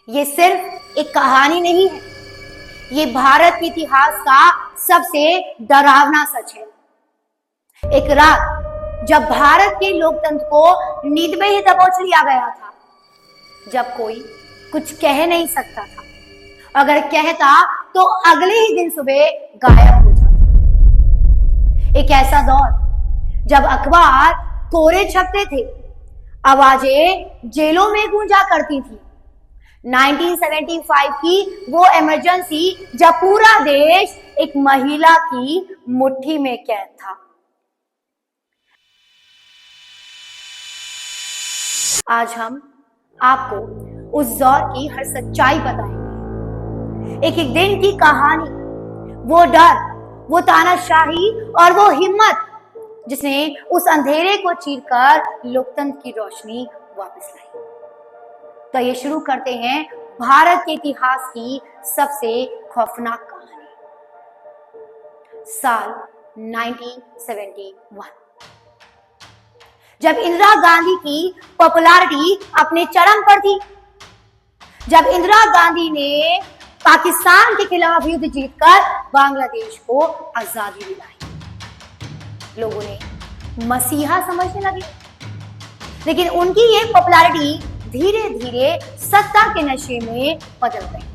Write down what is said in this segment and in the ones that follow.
ये सिर्फ एक कहानी नहीं है, ये भारत के इतिहास का सबसे डरावना सच है। एक रात जब भारत के लोकतंत्र को नींद में ही दबोच लिया गया था, जब कोई कुछ कह नहीं सकता था, अगर कहता तो अगले ही दिन सुबह गायब हो जाता। एक ऐसा दौर जब अखबार कोरे छपते थे, आवाजें जेलों में गूंजा करती थी। 1975 की वो इमरजेंसी जब पूरा देश एक महिला की मुट्ठी में कैद था। आज हम आपको उस दौर की हर सच्चाई बताएंगे। एक एक दिन की कहानी, वो डर, वो तानाशाही और वो हिम्मत जिसने उस अंधेरे को चीरकर लोकतंत्र की रोशनी वापस लाई। तो ये शुरू करते हैं भारत के इतिहास की सबसे खौफनाक कहानी। साल 1971, जब इंदिरा गांधी की पॉपुलैरिटी अपने चरम पर थी, जब इंदिरा गांधी ने पाकिस्तान के खिलाफ युद्ध जीतकर बांग्लादेश को आजादी दिलाई, लोगों ने मसीहा समझने लगे। लेकिन उनकी ये पॉपुलैरिटी धीरे धीरे सत्ता के नशे में बदल गई।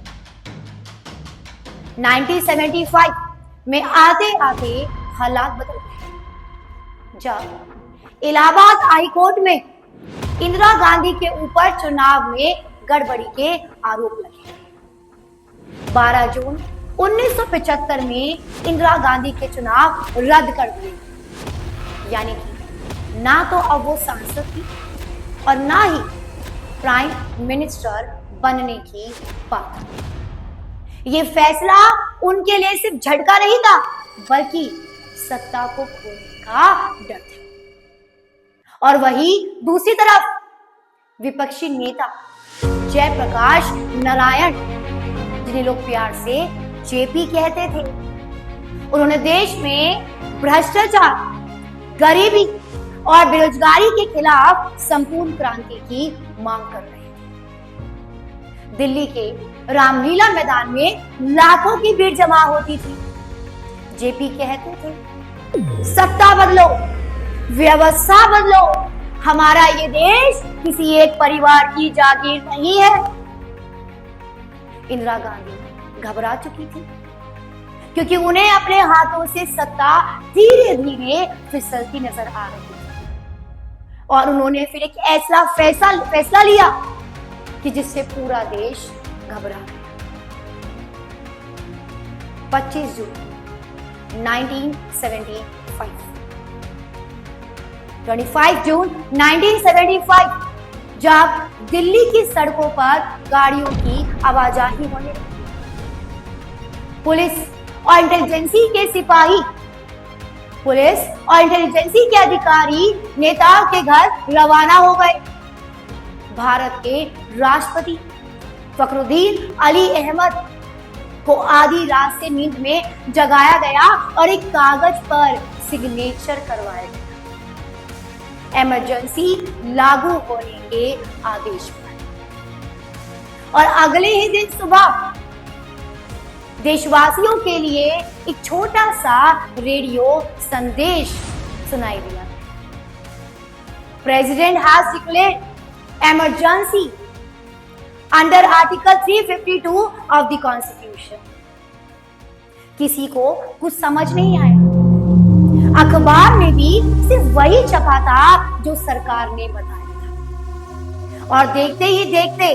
1975 में आते आते हालात बदल गए, जब इलाहाबाद हाई कोर्ट में इंदिरा गांधी के ऊपर चुनाव में गड़बड़ी के आरोप लगे। 12 जून 1975 में इंदिरा गांधी के चुनाव रद्द कर दिए, यानी कि ना तो अब वो सांसद थी और ना ही प्राइम मिनिस्टर बनने की बात। ये फैसला उनके लिए सिर्फ झटका नहीं था, बल्कि सत्ता को खोने का डर था। और वही दूसरी तरफ विपक्षी नेता जयप्रकाश नारायण, जिन्हें लोग प्यार से जेपी कहते थे, उन्होंने देश में भ्रष्टाचार, गरीबी और बेरोजगारी के खिलाफ संपूर्ण क्रांति की मांग कर रहे थे। दिल्ली के रामलीला मैदान में लाखों की भीड़ जमा होती थी। जेपी कहते थे, सत्ता बदलो, व्यवस्था बदलो, हमारा ये देश किसी एक परिवार की जागीर नहीं है। इंदिरा गांधी घबरा चुकी थी, क्योंकि उन्हें अपने हाथों से सत्ता धीरे धीरे फिसलती नजर आ रही थी। और उन्होंने फिर एक ऐसा फैसला लिया कि जिससे पूरा देश घबरा गया। 25 जून 1975, 25 जून 1975, जब दिल्ली की सड़कों पर गाड़ियों की आवाजाही होने लगी, पुलिस और इंटेलिजेंसी के सिपाही, पुलिस और इंटेलिजेंसी के अधिकारी नेताओं के घर रवाना हो गए। भारत के राष्ट्रपति फखरुद्दीन अली अहमद को आधी रात से नींद में जगाया गया और एक कागज पर सिग्नेचर करवाया गया, इमरजेंसी लागू होने के आदेश पर। और अगले ही दिन सुबह देशवासियों के लिए एक छोटा सा रेडियो संदेश सुनाई दिया। President has declared emergency under article 352 of the constitution. किसी को कुछ समझ नहीं आया। अखबार में भी सिर्फ वही छपा था जो सरकार ने बताया था। और देखते ही देखते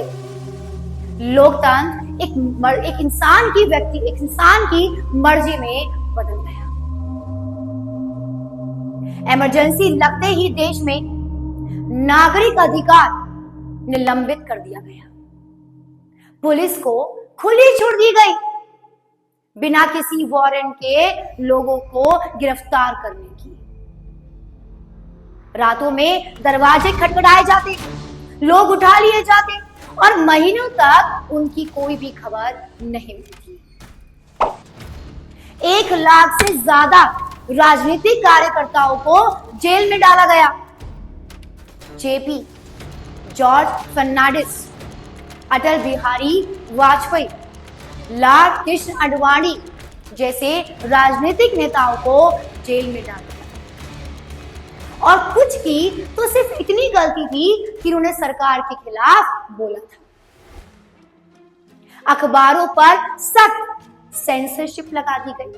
लोकतंत्र एक इंसान की मर्जी में बदल गया। इमरजेंसी लगते ही देश में नागरिक अधिकार निलंबित कर दिया गया। पुलिस को खुली छूट दी गई, बिना किसी वारंट के लोगों को गिरफ्तार करने की। रातों में दरवाजे खटखटाए जाते, लोग उठा लिए जाते और महीनों तक उनकी कोई भी खबर नहीं मिलती। 1 लाख से ज्यादा राजनीतिक कार्यकर्ताओं को जेल में डाला गया। जेपी, जॉर्ज फर्नांडिस, अटल बिहारी वाजपेयी, लाल कृष्ण आडवाणी जैसे राजनीतिक नेताओं को जेल में डाल दिया। और कुछ की तो सिर्फ इतनी गलती थी कि उन्होंने सरकार के खिलाफ बोला था। अखबारों पर सख्त सेंसरशिप लगा दी गई।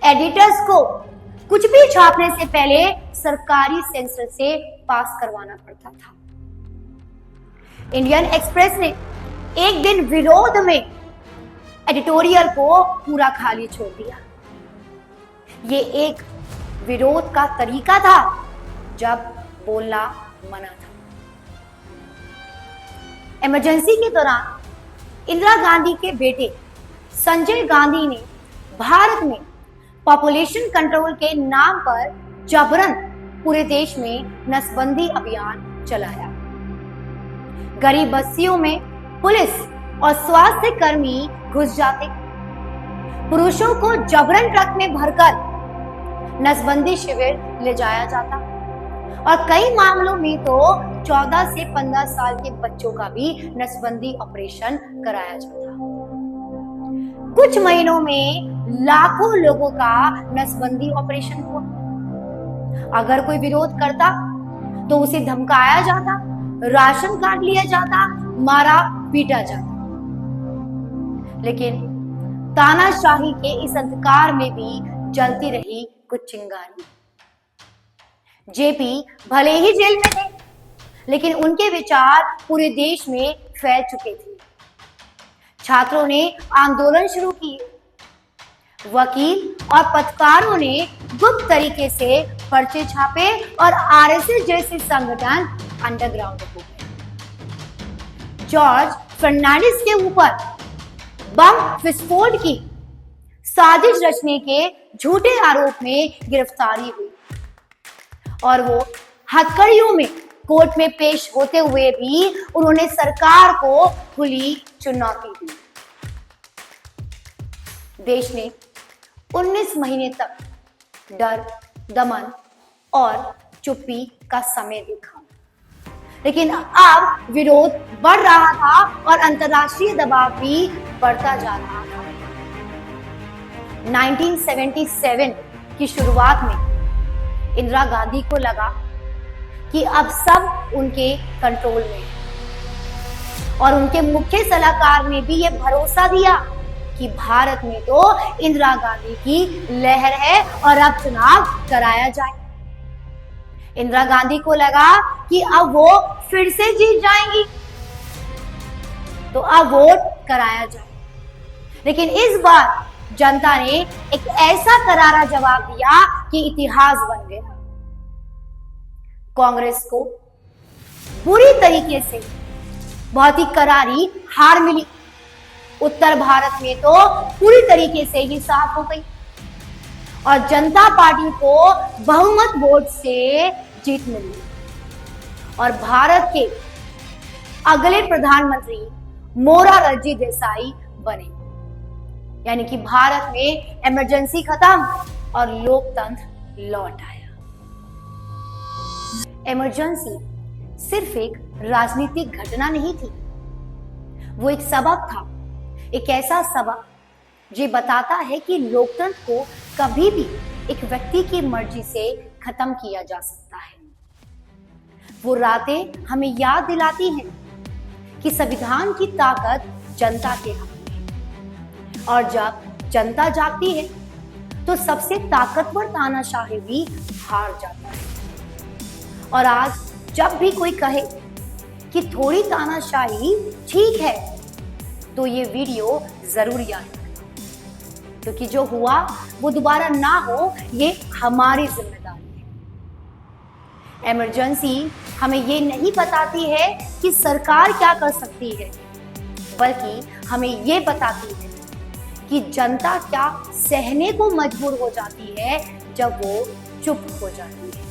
एडिटर्स को कुछ भी छापने से पहले सरकारी सेंसर से पास करवाना पड़ता था। इंडियन एक्सप्रेस ने एक दिन विरोध में एडिटोरियल को पूरा खाली छोड़ दिया। ये एक विरोध का तरीका था जब बोलना मना था। इमरजेंसी के दौरान इंदिरा गांधी के बेटे संजय गांधी ने भारत में पॉपुलेशन कंट्रोल के नाम पर जबरन पूरे देश में नसबंदी अभियान चलाया। गरीब बस्तियों में पुलिस और स्वास्थ्य कर्मी घुस जाते, पुरुषों को जबरन ट्रक में भरकर नसबंदी शिविर ले जाया जाता और कई मामलों में तो 14 से 15 साल के बच्चों का भी नसबंदी ऑपरेशन कराया जाता। कुछ महीनों में लाखों लोगों का नसबंदी ऑपरेशन हुआ। अगर कोई विरोध करता तो उसे धमकाया जाता, राशन काट लिया जाता, मारा पीटा जाता। लेकिन तानाशाही के इस अंधकार में भी जलती रही कुछ चिंगारी। जेपी भले ही जेल में थे, लेकिन उनके विचार पूरे देश में फैल चुके थे। छात्रों ने आंदोलन शुरू किए, वकील और पत्रकारों ने गुप्त तरीके से पर्चे छापे और आरएसएस जैसे संगठन अंडरग्राउंड हो गए। जॉर्ज फर्नांडिस के ऊपर बम विस्फोट की साजिश रचने के झूठे आरोप में गिरफ्तारी हुई और वो हथकड़ियों में कोर्ट में पेश होते हुए भी उन्होंने सरकार को खुली चुनौती दी। देश ने 19 महीने तक डर, दमन और चुप्पी का समय देखा, लेकिन अब विरोध बढ़ रहा था और अंतर्राष्ट्रीय दबाव भी बढ़ता जा रहा था। 1977 की शुरुआत में इंदिरा गांधी को लगा कि अब सब उनके कंट्रोल में है और उनके मुख्य सलाहकार ने भी यह भरोसा दिया कि भारत में तो इंदिरा गांधी की लहर है और अब चुनाव कराया जाए। इंदिरा गांधी को लगा कि अब वो फिर से जीत जाएंगी, तो अब वोट कराया जाए। लेकिन इस बार जनता ने एक ऐसा करारा जवाब दिया कि इतिहास बन गया। कांग्रेस को बुरी तरीके से बहुत ही करारी हार मिली। उत्तर भारत में तो पूरी तरीके से ही साफ हो गई और जनता पार्टी को बहुमत वोट से जीत मिली और भारत के अगले प्रधानमंत्री मोरारजी देसाई बने। यानी कि भारत में इमरजेंसी खत्म और लोकतंत्र लौट आया। इमरजेंसी सिर्फ एक राजनीतिक घटना नहीं थी, वो एक सबक था, एक ऐसा सबक जो बताता है कि लोकतंत्र को कभी भी एक व्यक्ति की मर्जी से खत्म किया जा सकता है। वो रातें हमें याद दिलाती हैं कि संविधान की ताकत जनता के हाथ में है और जब जनता जागती है तो सबसे ताकतवर तानाशाही भी हार जाता है। और आज जब भी कोई कहे कि थोड़ी तानाशाही ठीक है तो ये वीडियो जरूर याद रखें, क्योंकि जो हुआ वो दोबारा ना हो, ये हमारी जिम्मेदारी है। इमरजेंसी हमें ये नहीं बताती है कि सरकार क्या कर सकती है, बल्कि हमें ये बताती है कि जनता क्या सहने को मजबूर हो जाती है जब वो चुप हो जाती है।